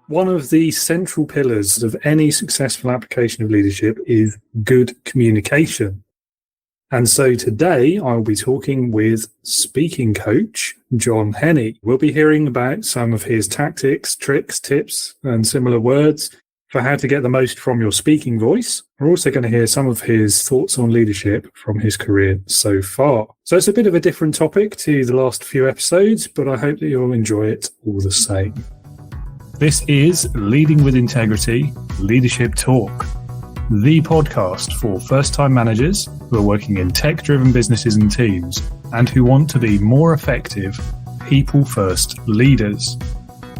One of the central pillars of any successful application of leadership is good communication. And so today I'll be talking with speaking coach John Henny. We'll be hearing about some of his tactics, tricks, tips, and similar words for how to get the most from your speaking voice. We're also going to hear some of his thoughts on leadership from his career so far. So it's a bit of a different topic to the last few episodes, but I hope that you'll enjoy it all the same. This is Leading with Integrity, Leadership Talk, the podcast for first-time managers who are working in tech-driven businesses and teams and who want to be more effective, people-first leaders.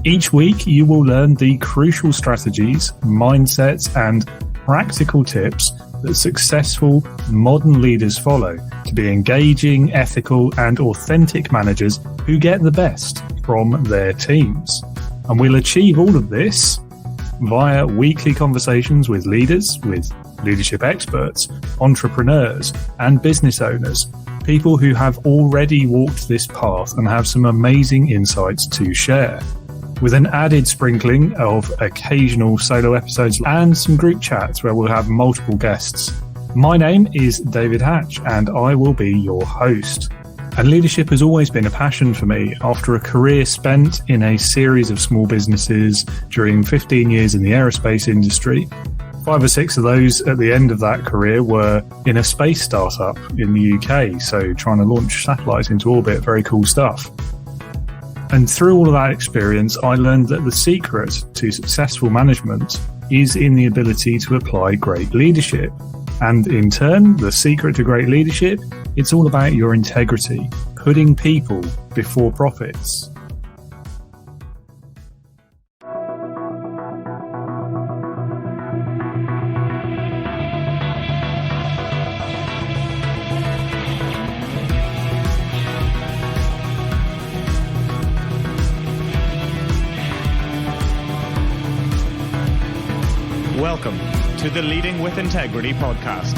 Each week, you will learn the crucial strategies, mindsets, and practical tips that successful modern leaders follow to be engaging, ethical, and authentic managers who get the best from their teams. And we'll achieve all of this via weekly conversations with leaders, with leadership experts, entrepreneurs, and business owners, people who have already walked this path and have some amazing insights to share, with an added sprinkling of occasional solo episodes and some group chats where we'll have multiple guests. My name is David Hatch, and I will be your host. And leadership has always been a passion for me. After a career spent in a series of small businesses during 15 years in the aerospace industry, 5 or 6 of those at the end of that career were in a space startup in the UK. So trying to launch satellites into orbit, very cool stuff. And through all of that experience, I learned that the secret to successful management is in the ability to apply great leadership. And in turn, the secret to great leadership, it's all about your integrity, putting people before profits. Welcome to the Leading with Integrity podcast.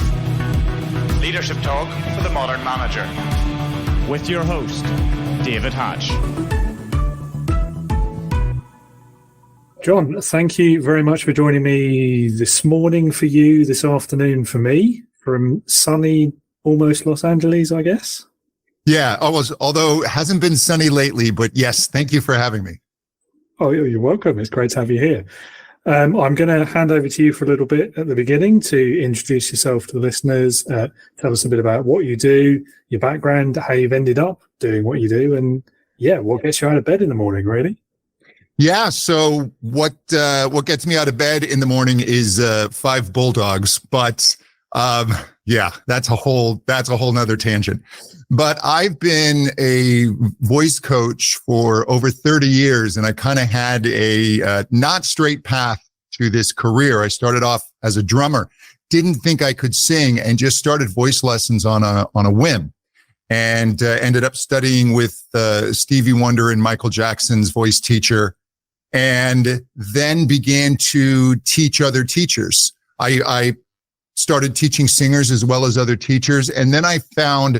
Leadership talk for the modern manager. With your host, David Hatch. John, thank you very much for joining me this morning for you, this afternoon for me, from sunny, almost Los Angeles, I guess. Yeah, almost, although it hasn't been sunny lately, but yes, thank you for having me. Oh, you're welcome. It's great to have you here. I'm going to hand over to you for a little bit at the beginning to introduce yourself to the listeners, tell us a bit about what you do, your background, how you've ended up doing what you do, and what gets you out of bed in the morning, really. Yeah, so what gets me out of bed in the morning is 5 bulldogs, but that's a whole nother tangent. But I've been a voice coach for over 30 years, and I kind of had a not straight path to this career. I started off as a drummer, didn't think I could sing, and just started voice lessons on a whim, and ended up studying with Stevie Wonder and Michael Jackson's voice teacher, and then began to teach other teachers. I started teaching singers as well as other teachers, and then I found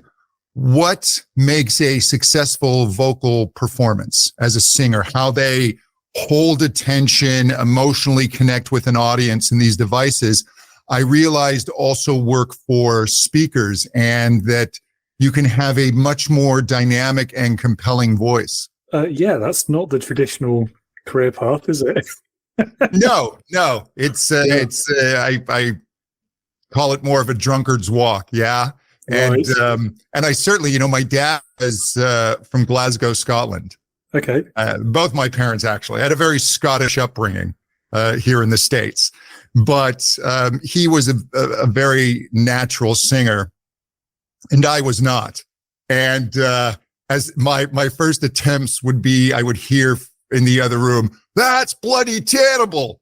what makes a successful vocal performance as a singer, how they hold attention, emotionally connect with an audience in these devices. I realized also work for speakers, and that you can have a much more dynamic and compelling voice. That's not the traditional career path, is it? No, it's I call it more of a drunkard's walk. Yeah. And and I certainly, my dad is from Glasgow, Scotland. Okay. Both my parents actually had a very Scottish upbringing here in the States, but he was a very natural singer, and I was not. And as my first attempts would be, I would hear in the other room, "That's bloody terrible."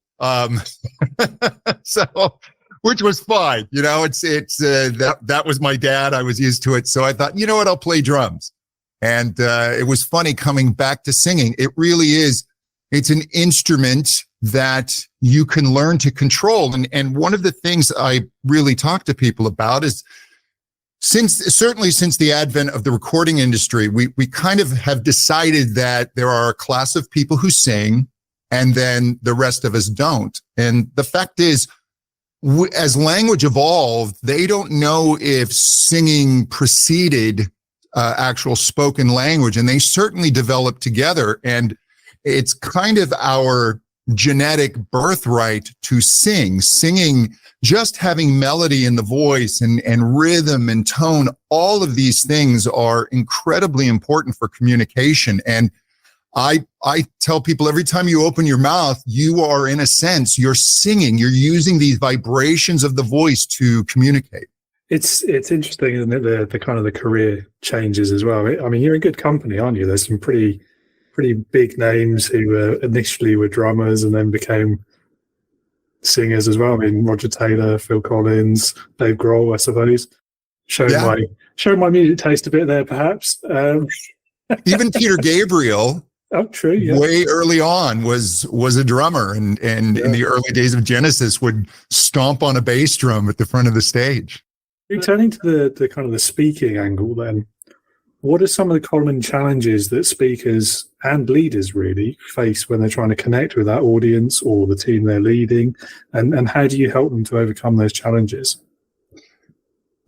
So. Which was fine. That was my dad. I was used to it. So I thought, you know what, I'll play drums. And it was funny coming back to singing. It really is. It's an instrument that you can learn to control. And one of the things I really talk to people about is certainly since the advent of the recording industry, we kind of have decided that there are a class of people who sing and then the rest of us don't. And the fact is, as language evolved, they don't know if singing preceded actual spoken language, and they certainly developed together. And it's kind of our genetic birthright to sing. Singing, just having melody in the voice and rhythm and tone, all of these things are incredibly important for communication. And I tell people, every time you open your mouth, you are, in a sense, you're singing. You're using these vibrations of the voice to communicate. It's interesting, isn't it? The kind of the career changes as well. I mean, you're in good company, aren't you? There's some pretty big names who initially were drummers and then became singers as well. I mean, Roger Taylor, Phil Collins, Dave Grohl, I suppose. Showing my music taste a bit there, perhaps. Even Peter Gabriel. Oh, true. Yeah. Way early on was a drummer, and in the early days of Genesis would stomp on a bass drum at the front of the stage. Returning to the kind of the speaking angle, then, what are some of the common challenges that speakers and leaders really face when they're trying to connect with that audience or the team they're leading, and how do you help them to overcome those challenges?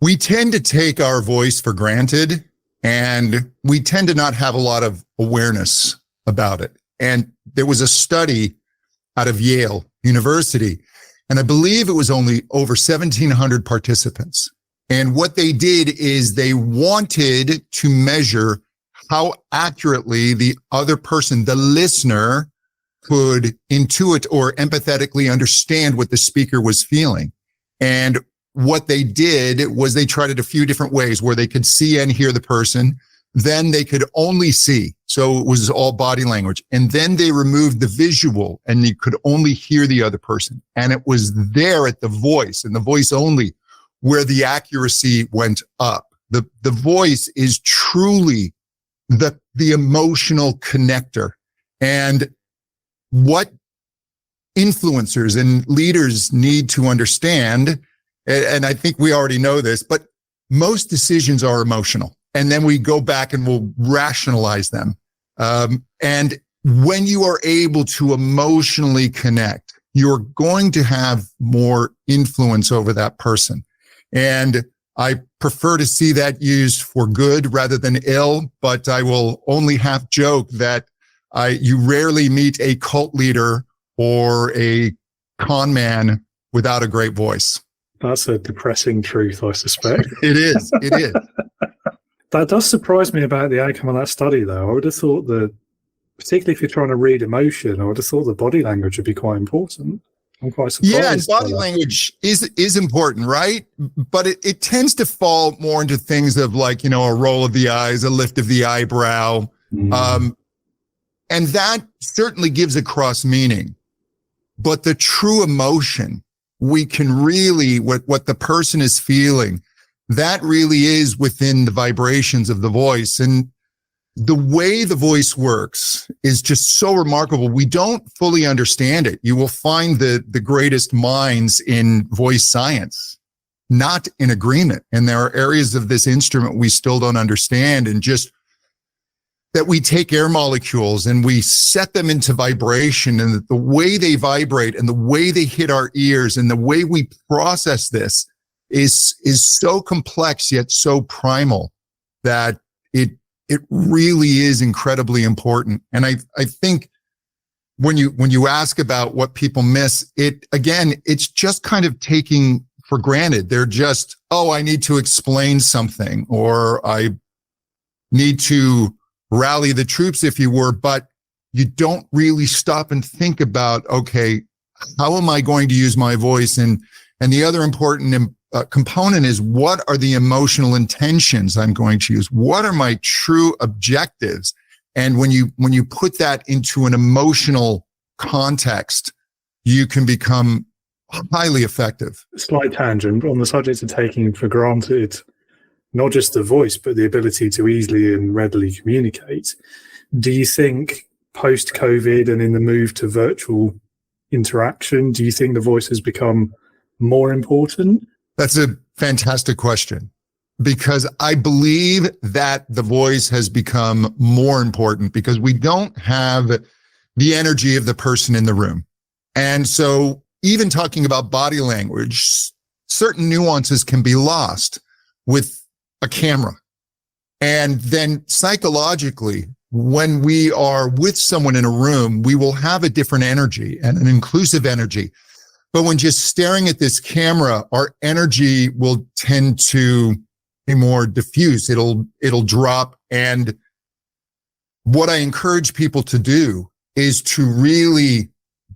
We tend to take our voice for granted, and we tend to not have a lot of awareness about it. And there was a study out of Yale University, and I believe it was only over 1,700 participants. And what they did is they wanted to measure how accurately the other person, the listener, could intuit or empathetically understand what the speaker was feeling. And what they did was they tried it a few different ways where they could see and hear the person. Then they could only see. So it was all body language. And then they removed the visual and you could only hear the other person. And it was there at the voice and the voice only where the accuracy went up. The voice is truly the emotional connector. And what influencers and leaders need to understand, and I think we already know this, but most decisions are emotional. And then we go back and we'll rationalize them. And when you are able to emotionally connect, you're going to have more influence over that person. And I prefer to see that used for good rather than ill, but I will only half joke that you rarely meet a cult leader or a con man without a great voice. That's a depressing truth, I suspect. It is. That does surprise me about the outcome of that study, though. I would have thought that, particularly if you're trying to read emotion, I would have thought the body language would be quite important. I'm quite surprised. Yeah, and body language is important, right? But it tends to fall more into things of like, a roll of the eyes, a lift of the eyebrow. And that certainly gives across meaning. But the true emotion, we can really, what the person is feeling, that really is within the vibrations of the voice. And the way the voice works is just so remarkable. We don't fully understand it. You will find the greatest minds in voice science not in agreement. And there are areas of this instrument we still don't understand, and just that we take air molecules and we set them into vibration, and the way they vibrate and the way they hit our ears and the way we process this is so complex yet so primal that it really is incredibly important. And I think when you ask about what people miss, it's just kind of taking for granted. They're just, I need to explain something, or I need to rally the troops, if you were, but you don't really stop and think about, okay, how am I going to use my voice? And the other important component is, what are the emotional intentions I'm going to use? What are my true objectives? And when you put that into an emotional context, you can become highly effective. Slight tangent on the subject of taking for granted not just the voice, but the ability to easily and readily communicate. Do you think post-COVID and in the move to virtual interaction, do you think the voice has become more important? That's a fantastic question, because I believe that the voice has become more important because we don't have the energy of the person in the room. And so even talking about body language, certain nuances can be lost with a camera. And then psychologically, when we are with someone in a room, we will have a different energy and an inclusive energy. But when just staring at this camera, our energy will tend to be more diffuse. It'll drop. And what I encourage people to do is to really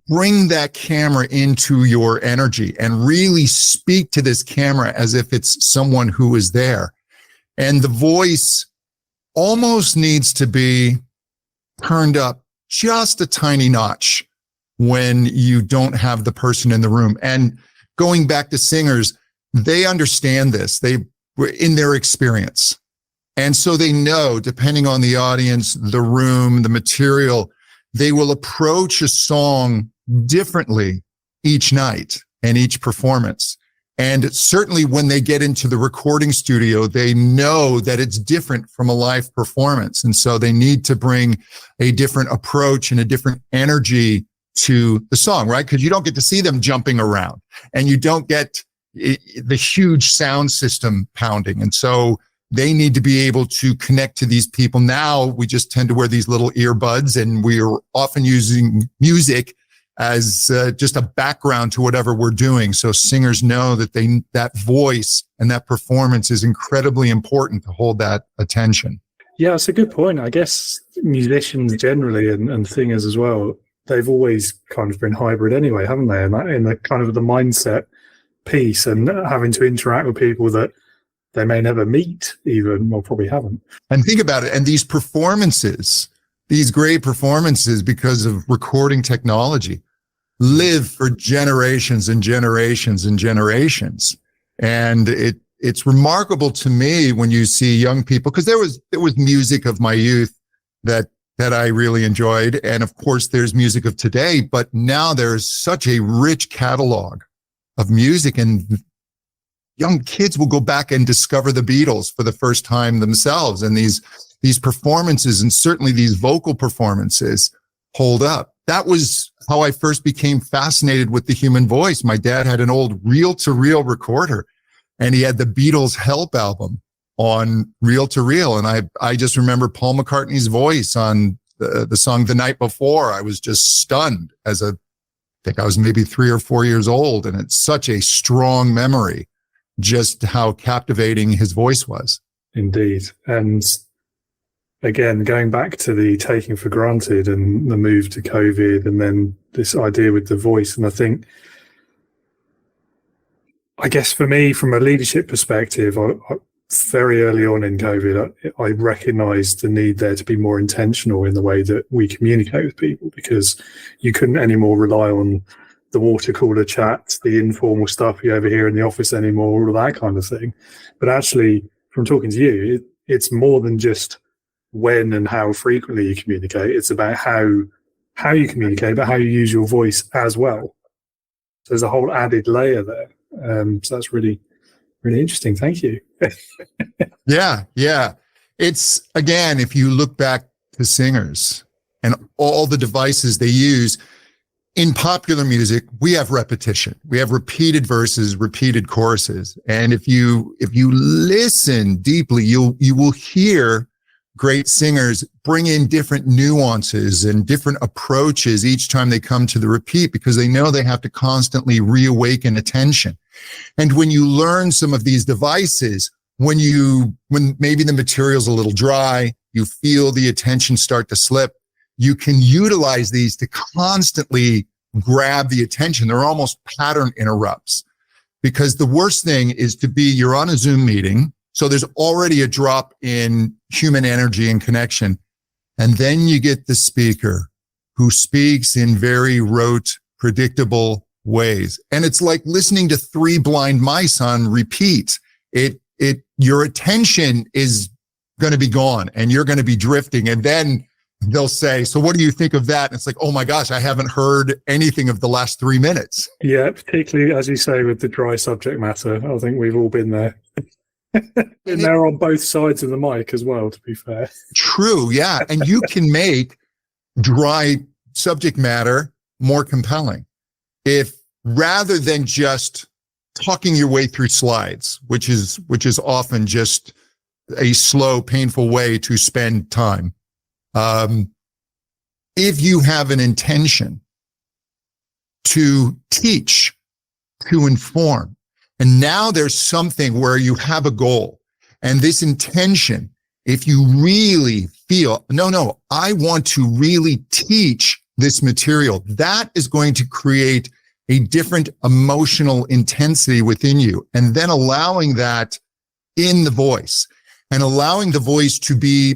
bring that camera into your energy and really speak to this camera as if it's someone who is there. And the voice almost needs to be turned up just a tiny notch when you don't have the person in the room. And going back to singers, they understand this. They were in their experience. And so they know, depending on the audience, the room, the material, they will approach a song differently each night and each performance. And certainly when they get into the recording studio, they know that it's different from a live performance. And so they need to bring a different approach and a different energy to the song, right? Because you don't get to see them jumping around and you don't get the huge sound system pounding. And so they need to be able to connect to these people. Now we just tend to wear these little earbuds, and we are often using music as just a background to whatever we're doing. So singers know that that voice and that performance is incredibly important to hold that attention. Yeah, it's a good point. I guess musicians generally and singers as well, they've always kind of been hybrid anyway, haven't they? And in the kind of the mindset piece and having to interact with people that they may never meet even, or probably haven't. And think about it. And these performances, these great performances, because of recording technology, live for generations and generations and generations. And it's remarkable to me when you see young people, because there was music of my youth that I really enjoyed. And of course, there's music of today, but now there's such a rich catalog of music, and young kids will go back and discover the Beatles for the first time themselves. And these performances, and certainly these vocal performances, hold up. That was how I first became fascinated with the human voice. My dad had an old reel-to-reel recorder, and he had the Beatles Help album on reel-to-reel. And I just remember Paul McCartney's voice on the song The Night Before. I was just stunned I think I was maybe 3 or 4 years old. And it's such a strong memory, just how captivating his voice was. Indeed. And again, going back to the taking for granted and the move to COVID, and then this idea with the voice. And I guess for me, from a leadership perspective, I very early on in COVID, I recognized the need there to be more intentional in the way that we communicate with people, because you couldn't anymore rely on the water cooler chat, the informal stuff you ever hear in the office anymore, all of that kind of thing. But actually, from talking to you, it's more than just when and how frequently you communicate. It's about how you communicate, but how you use your voice as well. So there's a whole added layer there. So that's really, really interesting. Thank you. Yeah. It's, again, if you look back to singers and all the devices they use, in popular music, we have repetition. We have repeated verses, repeated choruses. And if you listen deeply, you will hear great singers bring in different nuances and different approaches each time they come to the repeat, because they know they have to constantly reawaken attention. And when you learn some of these devices, when maybe the material's a little dry, you feel the attention start to slip, you can utilize these to constantly grab the attention. They're almost pattern interrupts, because the worst thing is you're on a Zoom meeting, so there's already a drop in human energy and connection. And then you get the speaker who speaks in very rote, predictable ways. And it's like listening to 3 blind mice on repeat. Your attention is going to be gone and you're going to be drifting. And then they'll say, so what do you think of that? And it's like, oh my gosh, I haven't heard anything of the last 3 minutes. Yeah, particularly, as you say, with the dry subject matter. I think we've all been there. And they're on both sides of the mic as well, to be fair. True, yeah. And you can make dry subject matter more compelling. If rather than just talking your way through slides, which is often just a slow, painful way to spend time. If you have an intention to teach, to inform, and now there's something where you have a goal, and this intention, if you really feel, no, I want to really teach this material, that is going to create a different emotional intensity within you, and then allowing that in the voice and allowing the voice to be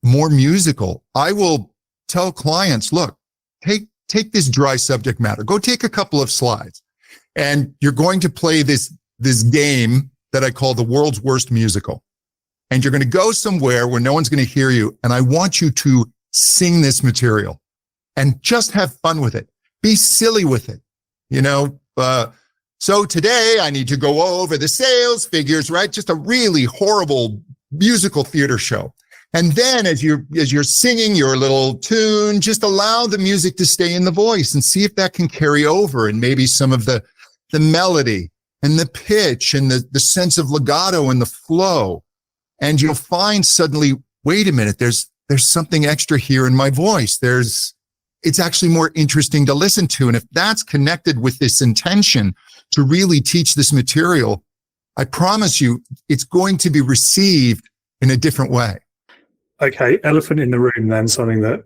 more musical. I will tell clients, look, take this dry subject matter, go take a couple of slides, and you're going to play this game that I call the world's worst musical. And you're going to go somewhere where no one's going to hear you. And I want you to sing this material and just have fun with it. Be silly with it. So today I need to go over the sales figures, right? Just a really horrible musical theater show. And then as you're singing your little tune, just allow the music to stay in the voice and see if that can carry over, and maybe some of the melody and the pitch and the sense of legato and the flow. And you'll find suddenly, wait a minute, there's something extra here in my voice. It's actually more interesting to listen to. And if that's connected with this intention to really teach this material, I promise you, it's going to be received in a different way. Okay, elephant in the room then, something that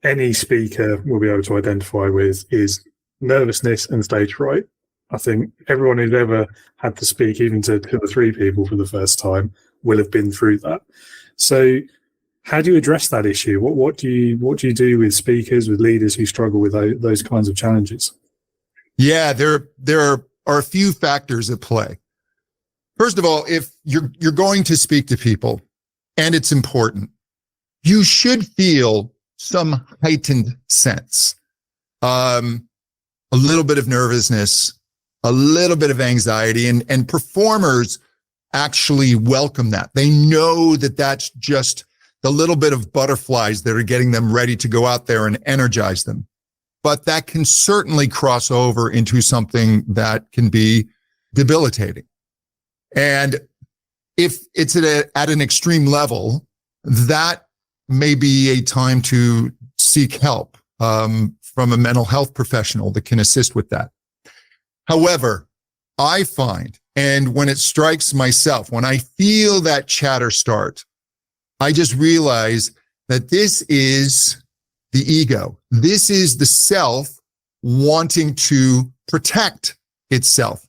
any speaker will be able to identify with is nervousness and stage fright. I think everyone who's ever had to speak, even to 2 or 3 people for the first time, will have been through that. So how do you address that issue? What do you do with speakers, with leaders who struggle with those kinds of challenges? Yeah, there are a few factors at play. First of all, if you're going to speak to people, and it's important, you should feel some heightened sense, a little bit of nervousness, a little bit of anxiety, and performers actually welcome that. They know that that's just the little bit of butterflies that are getting them ready to go out there and energize them. But that can certainly cross over into something that can be debilitating. And if it's at an extreme level, that may be a time to seek help from a mental health professional that can assist with that. However, I find, and when it strikes myself, when I feel that chatter start, I just realize that this is the ego. This is the self wanting to protect itself.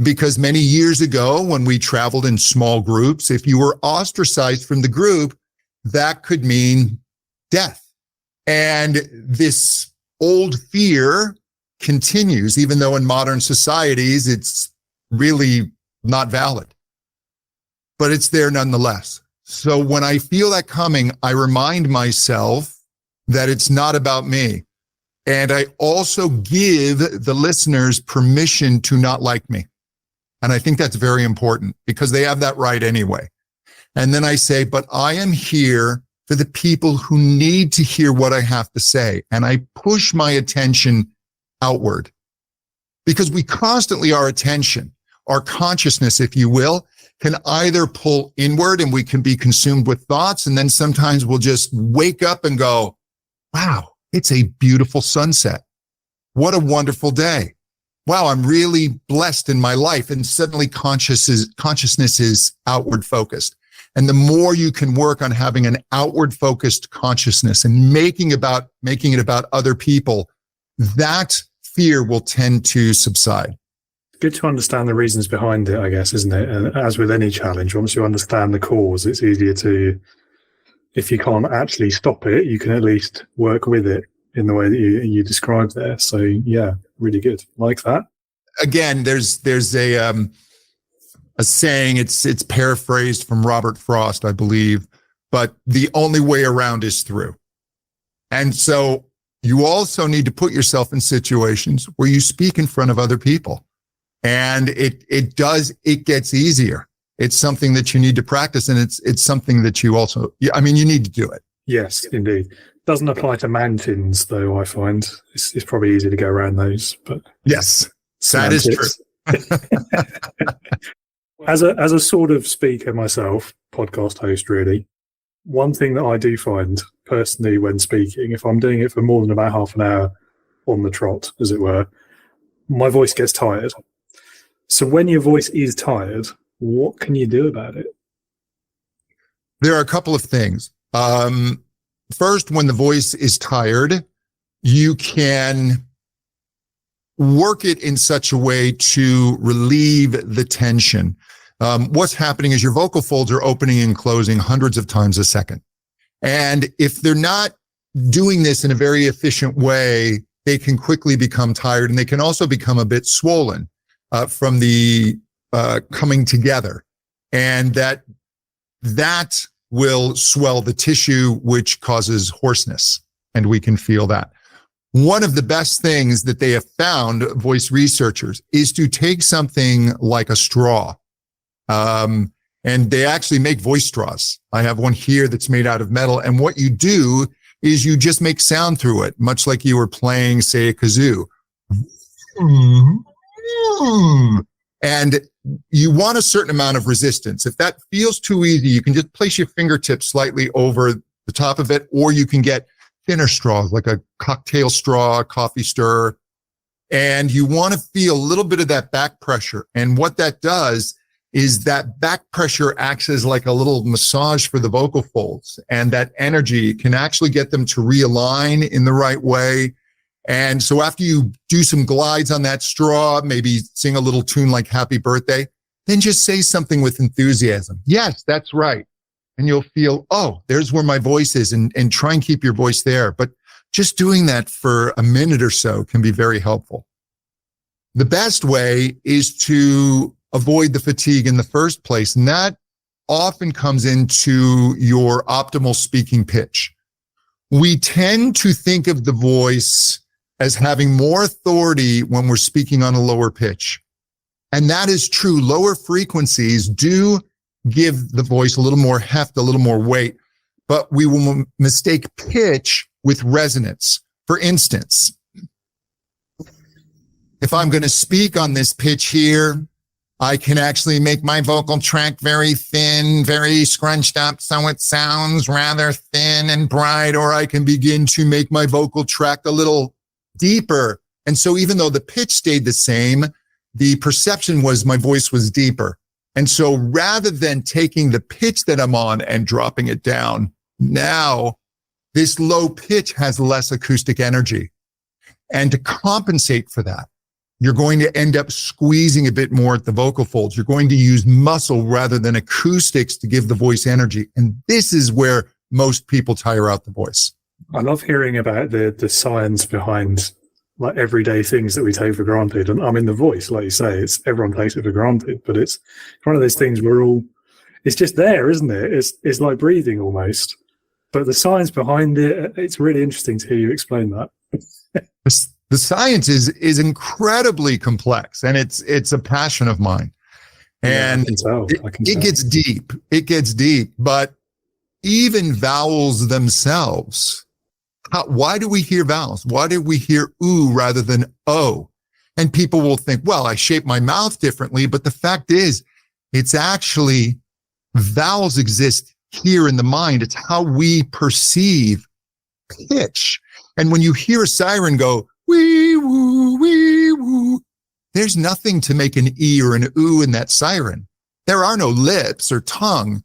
Because many years ago, when we traveled in small groups, if you were ostracized from the group, that could mean death. And this old fear continues, even though in modern societies, it's really not valid. But it's there nonetheless. So when I feel that coming, I remind myself that it's not about me. And I also give the listeners permission to not like me. And I think that's very important because they have that right anyway. And then I say, but I am here for the people who need to hear what I have to say. And I push my attention outward because we constantly, our attention, our consciousness, if you will, can either pull inward and we can be consumed with thoughts. And then sometimes we'll just wake up and go, wow, it's a beautiful sunset. What a wonderful day. Wow, I'm really blessed in my life. And suddenly consciousness is outward focused. And the more you can work on having an outward focused consciousness and making it about other people, that fear will tend to subside. Good to understand the reasons behind it, I guess, isn't it? And as with any challenge, once you understand the cause, it's easier to, if you can't actually stop it, you can at least work with it in the way that you described there. So yeah, really good. Like that. Again, there's a saying, it's paraphrased from Robert Frost, I believe, but the only way around is through. And so you also need to put yourself in situations where you speak in front of other people. And it gets easier. It's something that you need to practice. And it's something that you need to do it. Yes, indeed. Doesn't apply to mountains, though, I find. It's probably easy to go around those, but Yes, that is true. As a sort of speaker myself, podcast host, really, one thing that I do find personally when speaking, if I'm doing it for more than about half an hour on the trot, as it were, my voice gets tired. So when your voice is tired, what can you do about it? There are a couple of things. First, when the voice is tired, you can work it in such a way to relieve the tension. What's happening is your vocal folds are opening and closing hundreds of times a second. And if they're not doing this in a very efficient way, they can quickly become tired, and they can also become a bit swollen from the coming together. And that will swell the tissue, which causes hoarseness, and we can feel that. One of the best things that they have found, voice researchers, is to take something like a straw. And they actually make voice straws. I have one here that's made out of metal. And what you do is you just make sound through it, much like you were playing, say, a kazoo. And you want a certain amount of resistance. If that feels too easy, you can just place your fingertips slightly over the top of it, or you can get thinner straws, like a cocktail straw, coffee stirrer. And you want to feel a little bit of that back pressure. And what that does is that back pressure acts as like a little massage for the vocal folds. And that energy can actually get them to realign in the right way. And so after you do some glides on that straw, maybe sing a little tune like Happy Birthday, then just say something with enthusiasm. Yes, that's right. And you'll feel, oh, there's where my voice is, and try and keep your voice there. But just doing that for a minute or so can be very helpful. The best way is to avoid the fatigue in the first place. And that often comes into your optimal speaking pitch. We tend to think of the voice as having more authority when we're speaking on a lower pitch. And that is true. Lower frequencies do give the voice a little more heft, a little more weight, but we will mistake pitch with resonance. For instance, if I'm going to speak on this pitch here, I can actually make my vocal tract very thin, very scrunched up, so it sounds rather thin and bright, or I can begin to make my vocal tract a little deeper. And so even though the pitch stayed the same, the perception was my voice was deeper. And so rather than taking the pitch that I'm on and dropping it down, now this low pitch has less acoustic energy. And to compensate for that, you're going to end up squeezing a bit more at the vocal folds. You're going to use muscle rather than acoustics to give the voice energy. And this is where most people tire out the voice. I love hearing about the science behind like everyday things that we take for granted. And I mean, the voice, like you say, it's everyone takes it for granted, but it's one of those things it's just there, isn't it? It's like breathing almost. But the science behind it, it's really interesting to hear you explain that. The science is incredibly complex, and it's a passion of mine. And it gets deep. It gets deep. But even vowels themselves, why do we hear vowels? Why do we hear ooh rather than oh? And people will think, well, I shape my mouth differently. But the fact is, it's actually vowels exist here in the mind. It's how we perceive pitch. And when you hear a siren go, wee woo, wee woo, there's nothing to make an E or an ooh in that siren. There are no lips or tongue.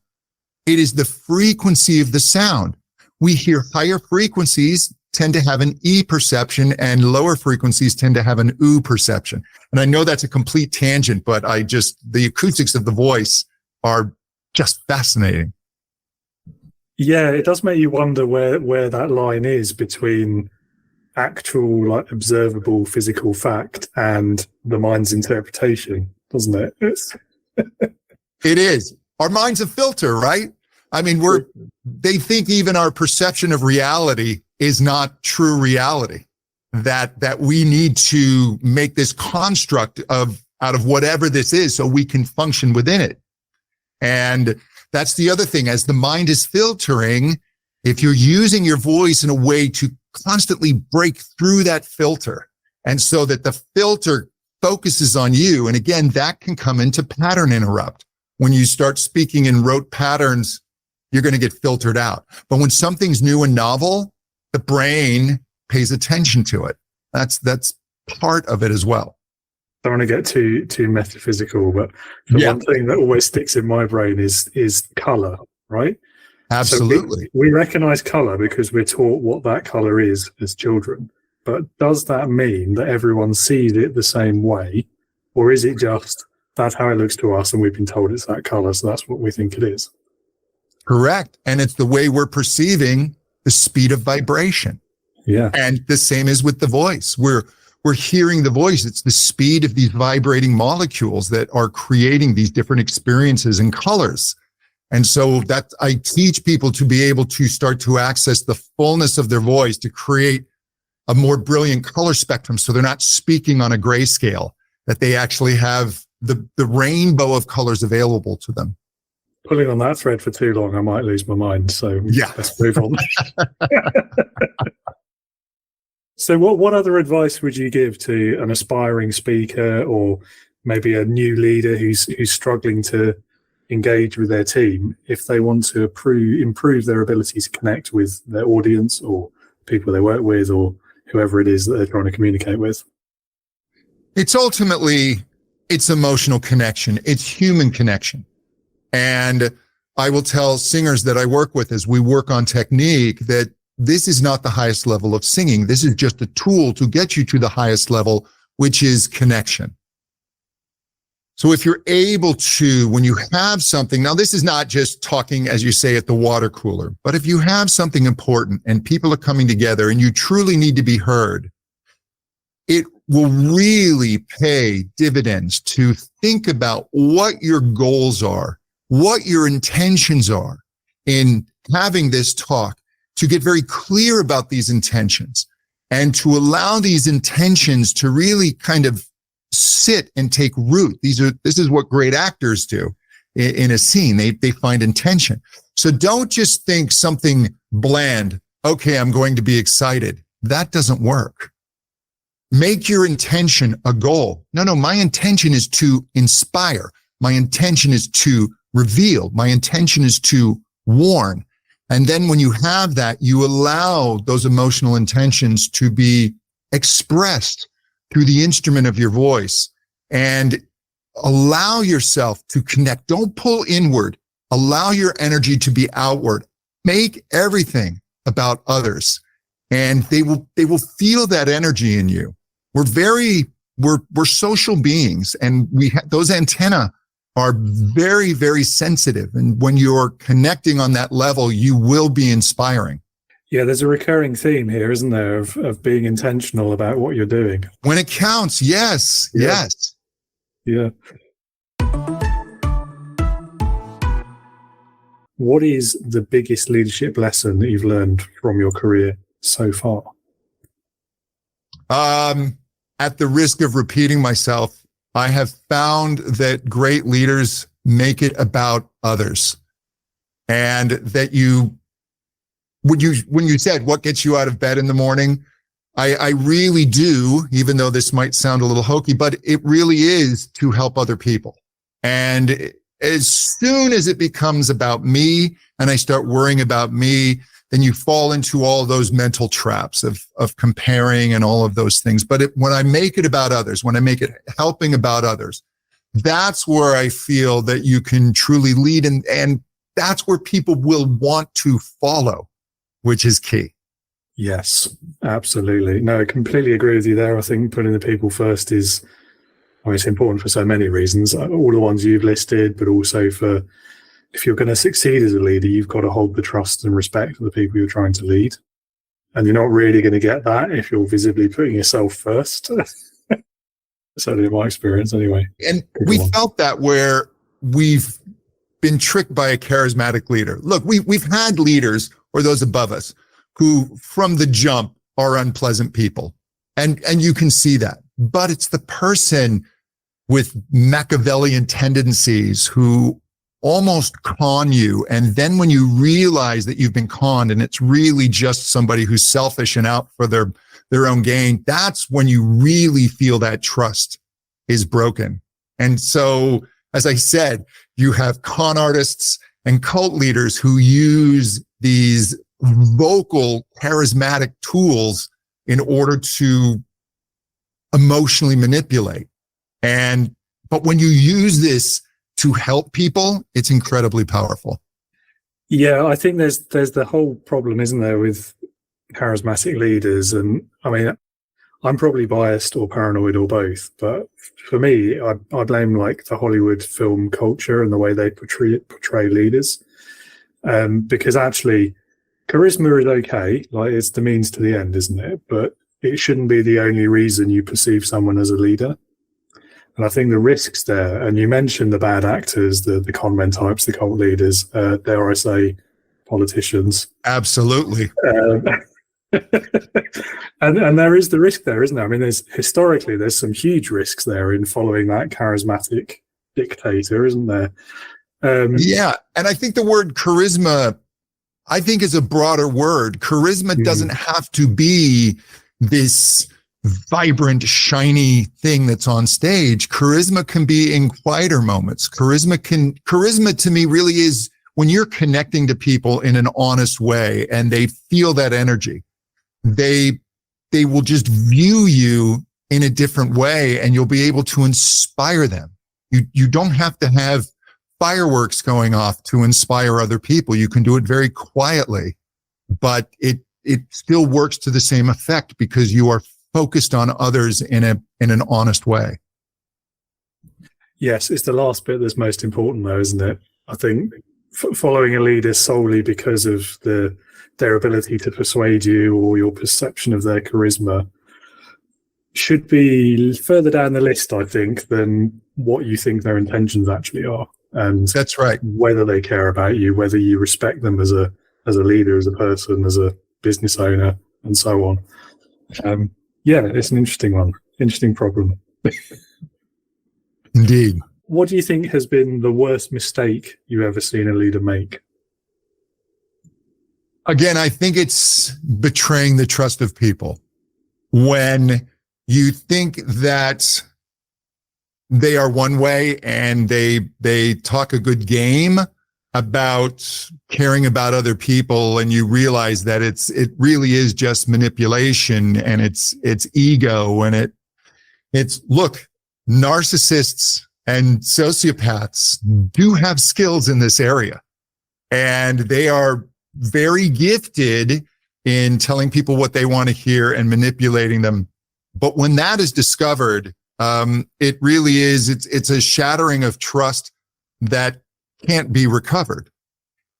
It is the frequency of the sound. We hear higher frequencies tend to have an E perception, and lower frequencies tend to have an ooh perception. And I know that's a complete tangent, but the acoustics of the voice are just fascinating. Yeah, it does make you wonder where that line is between actual, like, observable physical fact and the mind's interpretation, doesn't it? It is. Our mind's a filter, right? I mean, they think even our perception of reality is not true reality, that we need to make this construct out of whatever this is so we can function within it. And that's the other thing. As the mind is filtering, if you're using your voice in a way to constantly break through that filter, and so that the filter focuses on you, and again, that can come into pattern interrupt. When you start speaking in rote patterns, you're going to get filtered out. But when something's new and novel, the brain pays attention to it. That's part of it as well. I don't want to get too metaphysical, but the one thing that always sticks in my brain is color, right? Absolutely. So we recognize color because we're taught what that color is as children. But does that mean that everyone sees it the same way? Or is it just that's how it looks to us and we've been told it's that color, so that's what we think it is? Correct. And it's the way we're perceiving the speed of vibration. Yeah. And the same is with the voice. We're hearing the voice. It's the speed of these vibrating molecules that are creating these different experiences and colors. And so that I teach people to be able to start to access the fullness of their voice to create a more brilliant color spectrum. So they're not speaking on a grayscale, that they actually have the rainbow of colors available to them. Pulling on that thread for too long, I might lose my mind. So let's move on. So what other advice would you give to an aspiring speaker or maybe a new leader who's struggling to engage with their team if they want to improve their ability to connect with their audience or people they work with or whoever it is that they're trying to communicate with? It's emotional connection. It's human connection. And I will tell singers that I work with as we work on technique that this is not the highest level of singing. This is just a tool to get you to the highest level, which is connection. So if you're able to, when you have something, now this is not just talking, as you say, at the water cooler, but if you have something important and people are coming together and you truly need to be heard, it will really pay dividends to think about what your goals are, what your intentions are in having this talk, to get very clear about these intentions and to allow these intentions to really kind of sit and take root. This is what great actors do in a scene. They find intention. So don't just think something bland. Okay, I'm going to be excited. That doesn't work. Make your intention a goal. No, my intention is to inspire. My intention is to reveal. My intention is to warn. And then when you have that, you allow those emotional intentions to be expressed through the instrument of your voice and allow yourself to connect. Don't pull inward. Allow your energy to be outward. Make everything about others and they will feel that energy in you. We're social beings and those antennae are very, very sensitive. And when you're connecting on that level, you will be inspiring. Yeah, there's a recurring theme here, isn't there, of being intentional about what you're doing. When it counts, yes. Yeah. What is the biggest leadership lesson that you've learned from your career so far? At the risk of repeating myself, I have found that great leaders make it about others. And that when you said, what gets you out of bed in the morning? I really do, even though this might sound a little hokey, but it really is to help other people. And as soon as it becomes about me and I start worrying about me, then you fall into all those mental traps of comparing and all of those things. But when I make it about others, when I make it helping about others, that's where I feel that you can truly lead. And that's where people will want to follow, which is key. Yes, absolutely. No, I completely agree with you there. I think putting the people first is, it's important for so many reasons. All the ones you've listed, but also for if you're going to succeed as a leader, you've got to hold the trust and respect of the people you're trying to lead. And you're not really going to get that if you're visibly putting yourself first. Certainly in my experience anyway. And we felt that where we've been tricked by a charismatic leader. Look, we've had leaders or those above us who from the jump are unpleasant people. And you can see that. But it's the person with Machiavellian tendencies who almost con you. And then when you realize that you've been conned and it's really just somebody who's selfish and out for their own gain, that's when you really feel that trust is broken. And so, as I said, you have con artists and cult leaders who use these vocal, charismatic tools in order to emotionally manipulate. But when you use this to help people, it's incredibly powerful. Yeah, I think there's the whole problem, isn't there, with charismatic leaders? And I mean, I'm probably biased or paranoid or both, but for me, I blame like the Hollywood film culture and the way they portray leaders. Because actually, charisma is okay, like it's the means to the end, isn't it? But it shouldn't be the only reason you perceive someone as a leader. And I think the risks there, and you mentioned the bad actors, the con men types, the cult leaders, dare I say, politicians. Absolutely. And there is the risk there, isn't there? I mean, there's some huge risks there in following that charismatic dictator, isn't there? Yeah. And I think the word charisma, I think, is a broader word. Charisma doesn't have to be this vibrant, shiny thing that's on stage. Charisma can be in quieter moments. Charisma to me really is when you're connecting to people in an honest way and they feel that energy. They will just view you in a different way and you'll be able to inspire them. You don't have to have fireworks going off to inspire other people. You can do it very quietly, but it still works to the same effect because you are focused on others in an honest way. Yes, it's the last bit that's most important, though, isn't it? I think following a leader solely because of their ability to persuade you or your perception of their charisma should be further down the list, I think, than what you think their intentions actually are. And that's right. Whether they care about you, whether you respect them as a leader, as a person, as a business owner, and so on. Yeah, it's an interesting one. Interesting problem. Indeed. What do you think has been the worst mistake you've ever seen a leader make? Again, I think it's betraying the trust of people. When you think that they are one way and they talk a good game about caring about other people, and you realize that it really is just manipulation and it's ego, and it's look, narcissists and sociopaths do have skills in this area, and they are very gifted in telling people what they want to hear and manipulating them. But when that is discovered, it really is, it's a shattering of trust that can't be recovered.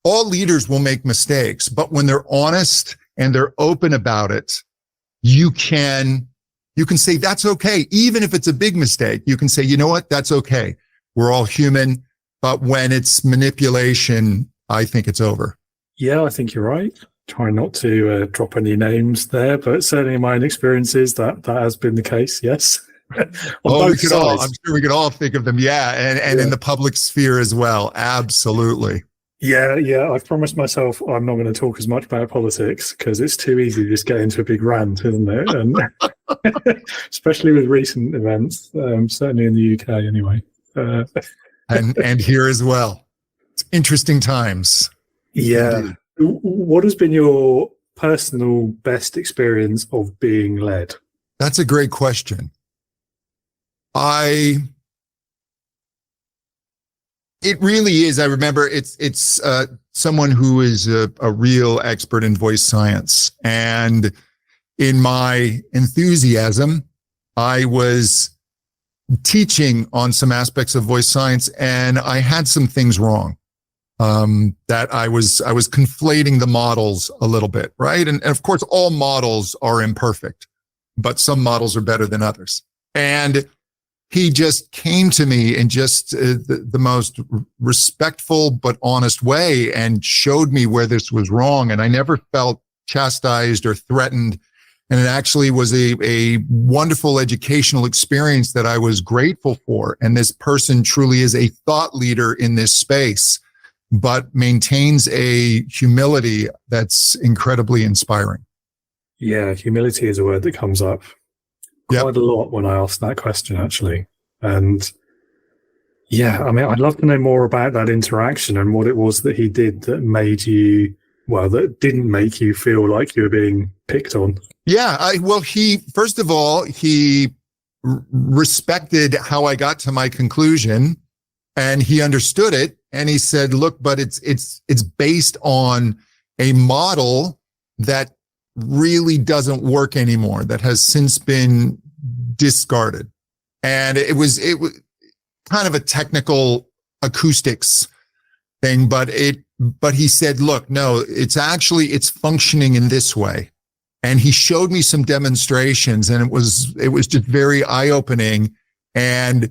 All leaders will make mistakes, but when they're honest and they're open about it, you can say that's okay. Even if it's a big mistake, you can say, you know what, that's okay. We're all human. But when it's manipulation, I think it's over. Yeah, I think you're right. Try not to drop any names there, but certainly in my own experiences, that has been the case. Yes. I'm sure we could all think of them. Yeah. And in the public sphere as well. Absolutely. Yeah. I've promised myself I'm not going to talk as much about politics because it's too easy to just get into a big rant, isn't it? And especially with recent events, certainly in the UK anyway. And here as well. It's interesting times. Yeah. Indeed. What has been your personal best experience of being led? That's a great question. It really is. I remember it's someone who is a real expert in voice science. And in my enthusiasm, I was teaching on some aspects of voice science, and I had some things wrong. That I was conflating the models a little bit, right? And of course, all models are imperfect, but some models are better than others. And he just came to me in just the most respectful but honest way and showed me where this was wrong. And I never felt chastised or threatened. And it actually was a wonderful educational experience that I was grateful for. And this person truly is a thought leader in this space, but maintains a humility that's incredibly inspiring. Yeah, humility is a word that comes up quite a lot when I ask that question, actually. And yeah, I mean, I'd love to know more about that interaction and what it was that he did that made you, well, that didn't make you feel like you were being picked on. Yeah, he first of all, he respected how I got to my conclusion, and he understood it. And he said, look, but it's based on a model that really doesn't work anymore, that has since been discarded. And it was kind of a technical acoustics thing, but he said, look, no, it's functioning in this way. And he showed me some demonstrations, and it was just very eye-opening. And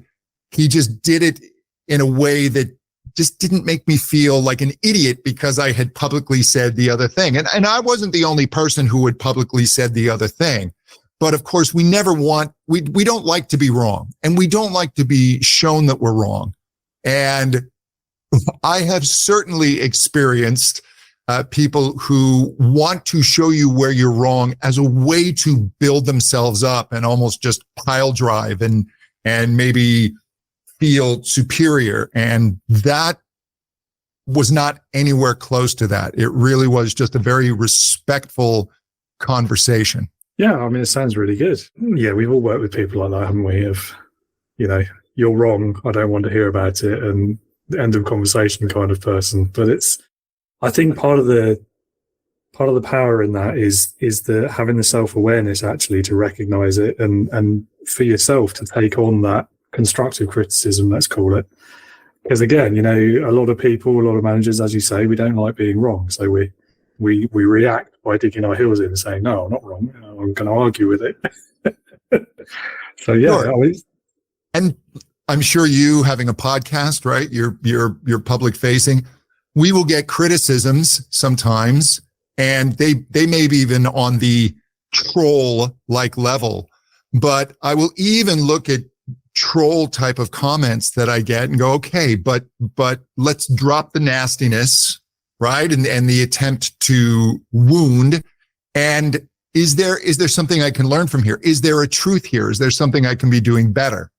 he just did it in a way that just didn't make me feel like an idiot because I had publicly said the other thing. And I wasn't the only person who had publicly said the other thing. But of course, we don't like to be wrong, and we don't like to be shown that we're wrong. And I have certainly experienced people who want to show you where you're wrong as a way to build themselves up and almost just pile drive and maybe feel superior. And that was not anywhere close to that. It really was just a very respectful conversation. Yeah, I mean, it sounds really good. Yeah, we've all worked with people like that, haven't we? Of, you're wrong, I don't want to hear about it, and the end of conversation kind of person. But I think part of the power in that is the having the self-awareness actually to recognize it and for yourself to take on that constructive criticism, let's call it. Because again, a lot of people, a lot of managers, as you say, we don't like being wrong. So we react by digging our heels in and saying, no, I'm not wrong. I'm going to argue with it. So yeah. Sure. And I'm sure you having a podcast, right? You're public facing. We will get criticisms sometimes, and they may be even on the troll-like level. But I will even look at troll type of comments that I get and go, okay, but let's drop the nastiness, right? And the attempt to wound. And is there something I can learn from here? Is there a truth here? Is there something I can be doing better?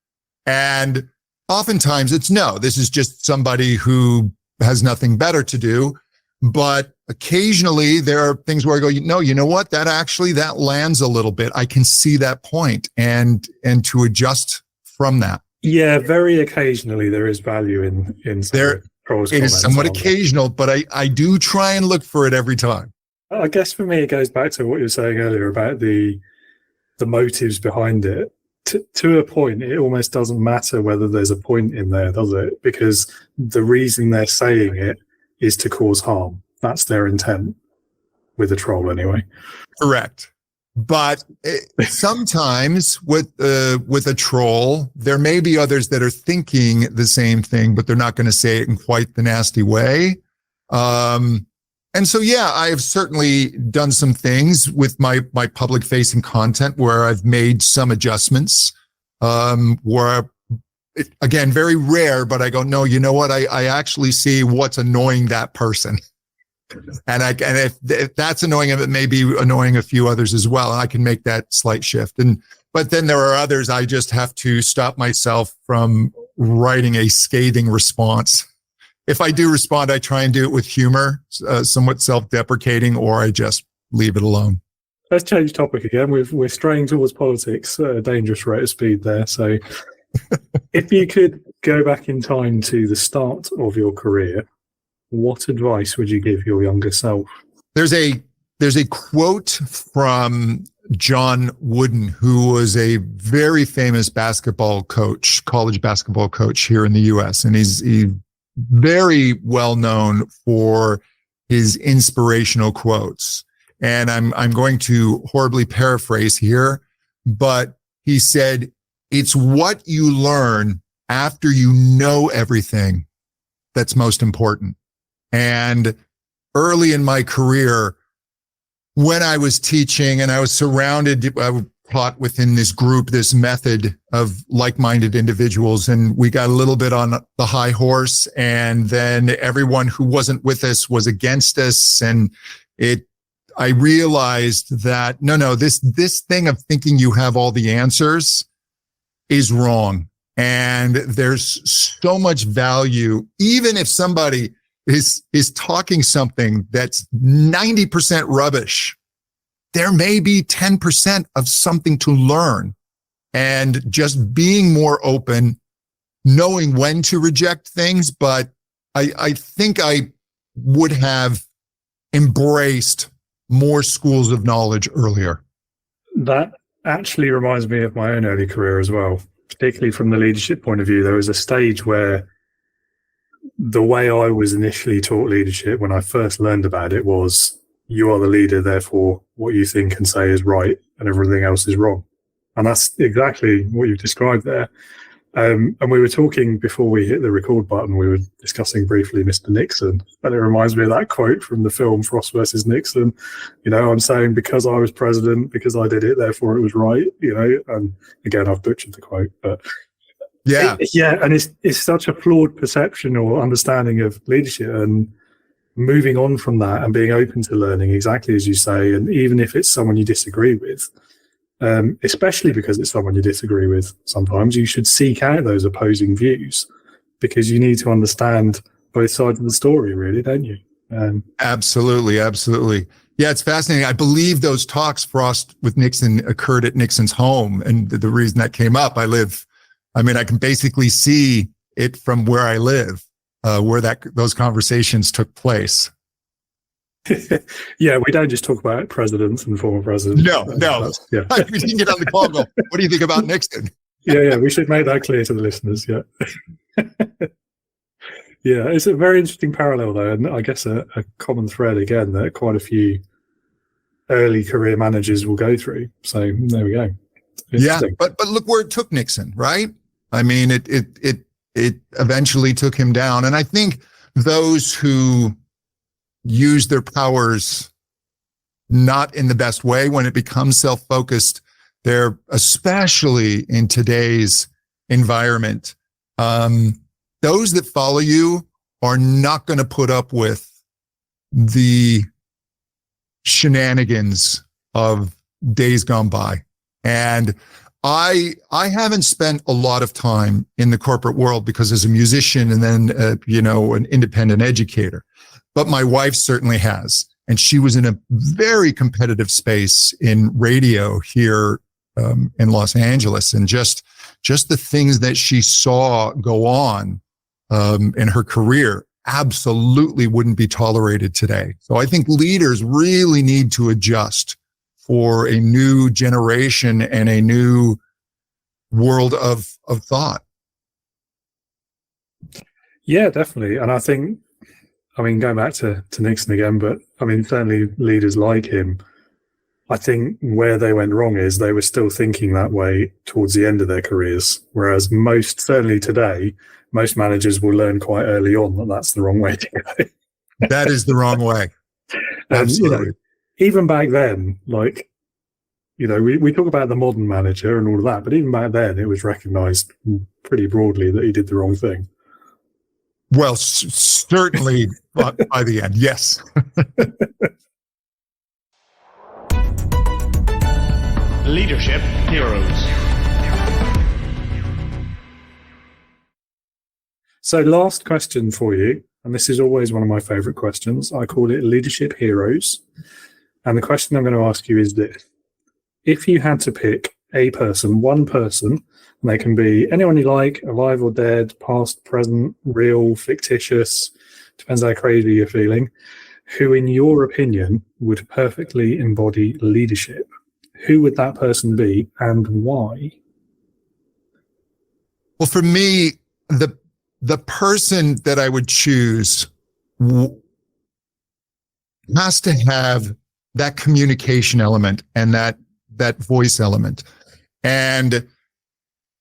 And oftentimes it's no, this is just somebody who has nothing better to do. But occasionally there are things where I go, no, you know what? That lands a little bit. I can see that point and to adjust from that. Yeah, very occasionally there is value in there. It is somewhat occasional, but I do try and look for it every time. I guess for me, it goes back to what you were saying earlier about the motives behind it. To a point, it almost doesn't matter whether there's a point in there, does it? Because the reason they're saying it is to cause harm. That's their intent with a troll anyway. Correct. But sometimes with a troll, there may be others that are thinking the same thing, but they're not going to say it in quite the nasty way. And so, yeah, I have certainly done some things with my public facing content where I've made some adjustments, where again, very rare, but I go, no, you know what? I actually see what's annoying that person. And if that's annoying him, it may be annoying a few others as well. And I can make that slight shift. But then there are others I just have to stop myself from writing a scathing response. If I do respond, I try and do it with humor, somewhat self-deprecating, or I just leave it alone. Let's change topic again. We're straying towards politics at a dangerous rate of speed there. So if you could go back in time to the start of your career, what advice would you give your younger self? There's a quote from John Wooden, who was a very famous basketball coach, college basketball coach here in the U.S. And he's very well known for his inspirational quotes. And I'm going to horribly paraphrase here, but he said, "It's what you learn after you know everything that's most important." And early in my career, when I was teaching and I was surrounded, I was taught within this group, this method of like-minded individuals. And we got a little bit on the high horse, and then everyone who wasn't with us was against us. And I realized that this thing of thinking you have all the answers is wrong. And there's so much value, even if somebody is talking something that's 90% rubbish, there may be 10% of something to learn. And just being more open, knowing when to reject things. But I think I would have embraced more schools of knowledge earlier. That actually reminds me of my own early career as well, particularly from the leadership point of view. There was a stage where the way I was initially taught leadership when I first learned about it was, you are the leader, therefore what you think and say is right and everything else is wrong. And that's exactly what you've described there. And we were talking before we hit the record button, we were discussing briefly Mr. Nixon. And it reminds me of that quote from the film Frost versus Nixon. I'm saying because I was president, because I did it, therefore it was right, and again, I've butchered the quote, but yeah. And it's such a flawed perception or understanding of leadership, and moving on from that and being open to learning, exactly as you say. And even if it's someone you disagree with, especially because it's someone you disagree with, sometimes you should seek out those opposing views, because you need to understand both sides of the story, really, don't you? Absolutely. Yeah, it's fascinating. I believe those talks, Frost with Nixon, occurred at Nixon's home. And the reason that came up, I can basically see it from where I live, where those conversations took place. Yeah, we don't just talk about presidents and former presidents. No. Yeah. We didn't get on the call. What do you think about Nixon? Yeah, we should make that clear to the listeners. Yeah. Yeah, it's a very interesting parallel, though, and I guess a common thread again that quite a few early career managers will go through. So there we go. Yeah, but look where it took Nixon, right? It eventually took him down, and I think those who use their powers not in the best way, when it becomes self-focused, they're, especially in today's environment, those that follow you are not going to put up with the shenanigans of days gone by. And I haven't spent a lot of time in the corporate world, because as a musician and then, an independent educator, but my wife certainly has. And she was in a very competitive space in radio here in Los Angeles. And just the things that she saw go on in her career absolutely wouldn't be tolerated today. So I think leaders really need to adjust for a new generation and a new world of thought. Yeah, definitely. And I think, going back to Nixon again, but certainly leaders like him, I think where they went wrong is they were still thinking that way towards the end of their careers. Whereas certainly today, most managers will learn quite early on that that's the wrong way to go. That is the wrong way. Absolutely. Even back then, we talk about the modern manager and all of that, but even back then it was recognized pretty broadly that he did the wrong thing. Well, certainly by the end, yes. Leadership Heroes. So last question for you, and this is always one of my favorite questions. I call it Leadership Heroes. And the question I'm going to ask you is this. If you had to pick one person, and they can be anyone you like, alive or dead, past, present, real, fictitious, depends how crazy you're feeling, who in your opinion would perfectly embody leadership, who would that person be and why? Well, for me, the person that I would choose has to have that communication element and that voice element. And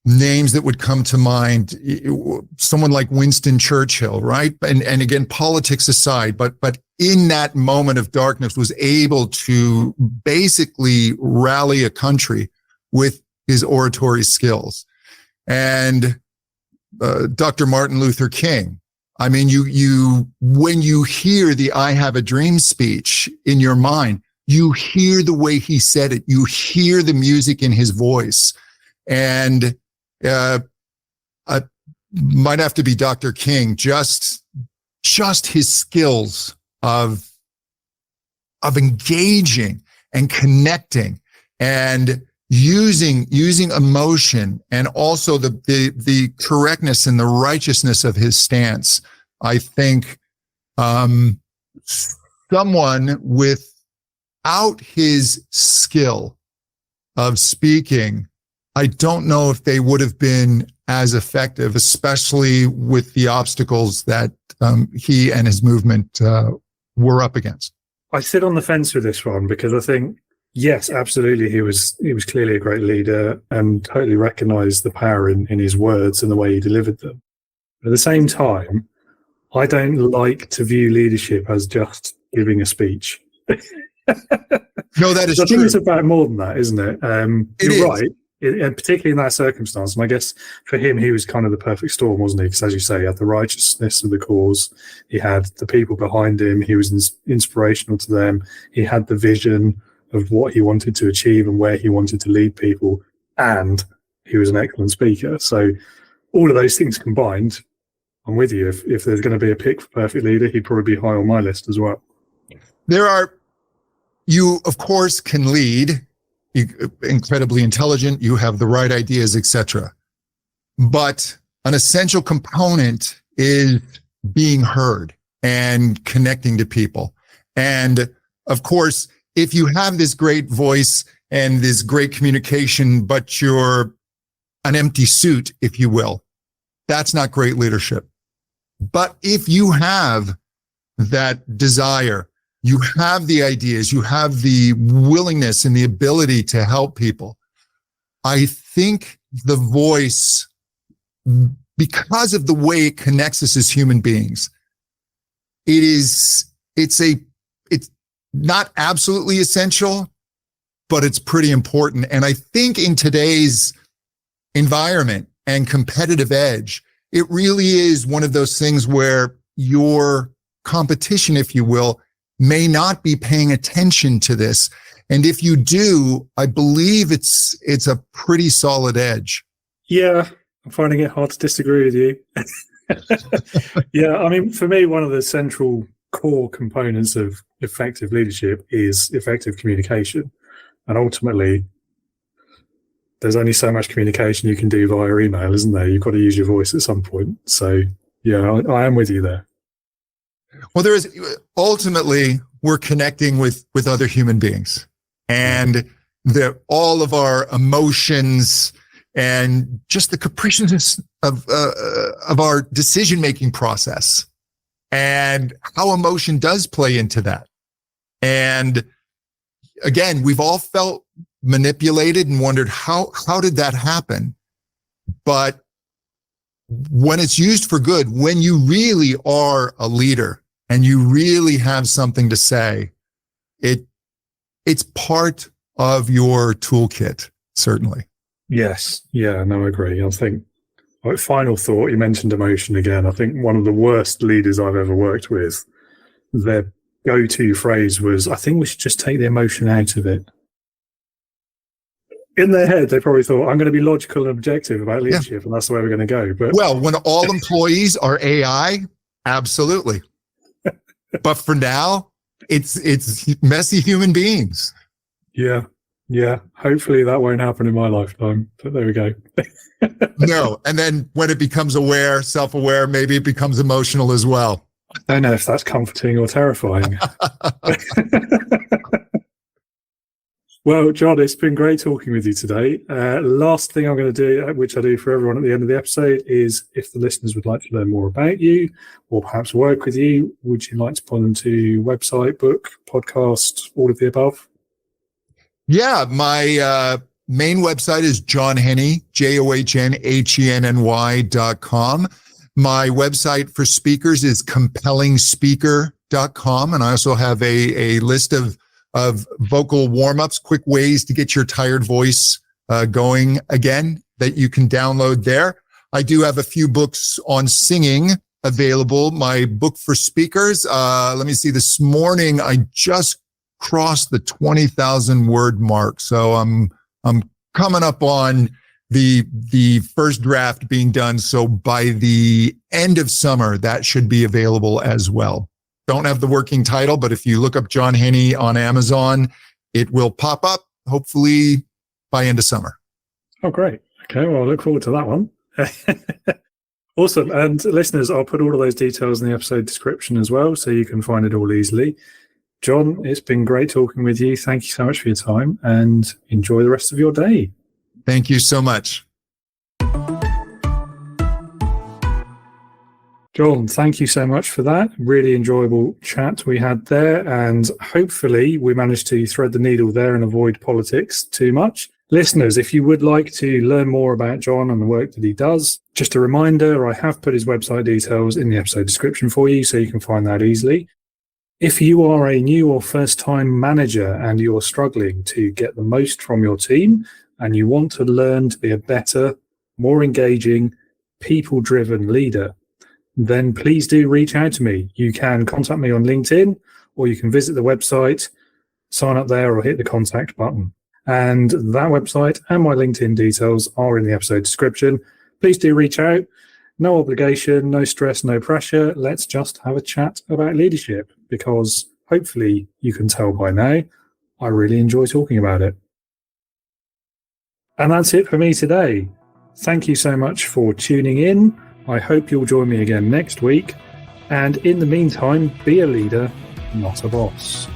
names that would come to mind, someone like Winston Churchill, right? And again, politics aside, but in that moment of darkness was able to basically rally a country with his oratory skills. And Dr. Martin Luther King. I mean, when you hear the "I Have a Dream" speech in your mind, you hear the way he said it. You hear the music in his voice. And might have to be Dr. King, just his skills of engaging and connecting and using emotion, and also the correctness and the righteousness of his stance. I think someone without his skill of speaking, I don't know if they would have been as effective, especially with the obstacles that he and his movement were up against. I sit on the fence with this one because I think, yes, absolutely, he was clearly a great leader and totally recognised the power in his words and the way he delivered them. But at the same time, I don't like to view leadership as just giving a speech. No, that is true. I think it's about more than that, isn't it? You're right. And particularly in that circumstance. And I guess for him, he was kind of the perfect storm, wasn't he? Because as you say, he had the righteousness of the cause. He had the people behind him. He was inspirational to them. He had the vision of what he wanted to achieve and where he wanted to lead people. And he was an excellent speaker. So all of those things combined, I'm with you. If there's going to be a pick for perfect leader, he'd probably be high on my list as well. You of course can lead. You're incredibly intelligent, you have the right ideas, etc. But an essential component is being heard and connecting to people. And of course, if you have this great voice and this great communication, but you're an empty suit, if you will, that's not great leadership. But if you have that desire, you have the ideas, you have the willingness and the ability to help people, I think the voice, because of the way it connects us as human beings, it's not absolutely essential, but it's pretty important. And I think in today's environment and competitive edge, it really is one of those things where your competition, if you will, may not be paying attention to this. And if you do, I believe it's a pretty solid edge. Yeah, I'm finding it hard to disagree with you. Yeah, I mean, for me, one of the central core components of effective leadership is effective communication. And ultimately, there's only so much communication you can do via email, isn't there? You've got to use your voice at some point. So, yeah, I am with you there. Well, ultimately, we're connecting with other human beings, and all of our emotions and just the capriciousness of our decision-making process and how emotion does play into that. And again, we've all felt manipulated and wondered how did that happen? But when it's used for good, when you really are a leader and you really have something to say, it's part of your toolkit, certainly. Yes. Yeah, no, I agree. I think, like, final thought, you mentioned emotion again. I think one of the worst leaders I've ever worked with, their go-to phrase was, I think we should just take the emotion out of it. In their head, they probably thought, I'm going to be logical and objective about leadership, and that's the way we're going to go. But well, when all employees are AI, absolutely. But for now, it's messy human beings. Yeah. Hopefully that won't happen in my lifetime. But there we go. No. And then when it becomes self-aware, maybe it becomes emotional as well. I don't know if that's comforting or terrifying. Well, John, it's been great talking with you today. Last thing I'm going to do, which I do for everyone at the end of the episode, is if the listeners would like to learn more about you or perhaps work with you, would you like to point them to website, book, podcast, all of the above? Yeah, my main website is John Henny, JohnHenny.com. My website for speakers is compellingspeaker.com. And I also have a list of vocal warm-ups, quick ways to get your tired voice going again that you can download there. I do have a few books on singing available. My book for speakers, let me see, this morning I just crossed the 20,000 word mark. So I'm coming up on the first draft being done. So by the end of summer, that should be available as well. Don't have the working title, but if you look up John Henny on Amazon, it will pop up, hopefully by end of summer. Oh, great. Okay, well, I look forward to that one. Awesome. And listeners, I'll put all of those details in the episode description as well, so you can find it all easily. John, it's been great talking with you. Thank you so much for your time, and enjoy the rest of your day. Thank you so much. John, thank you so much for that. Really enjoyable chat we had there, and hopefully we managed to thread the needle there and avoid politics too much. Listeners, if you would like to learn more about John and the work that he does, just a reminder, I have put his website details in the episode description for you, so you can find that easily. If you are a new or first-time manager and you're struggling to get the most from your team and you want to learn to be a better, more engaging, people-driven leader, then please do reach out to me. You can contact me on LinkedIn, or you can visit the website, sign up there, or hit the contact button. And that website and my LinkedIn details are in the episode description. Please do reach out. No obligation, no stress, no pressure. Let's just have a chat about leadership, because hopefully you can tell by now, I really enjoy talking about it. And that's it for me today. Thank you so much for tuning in. I hope you'll join me again next week. And in the meantime, be a leader, not a boss.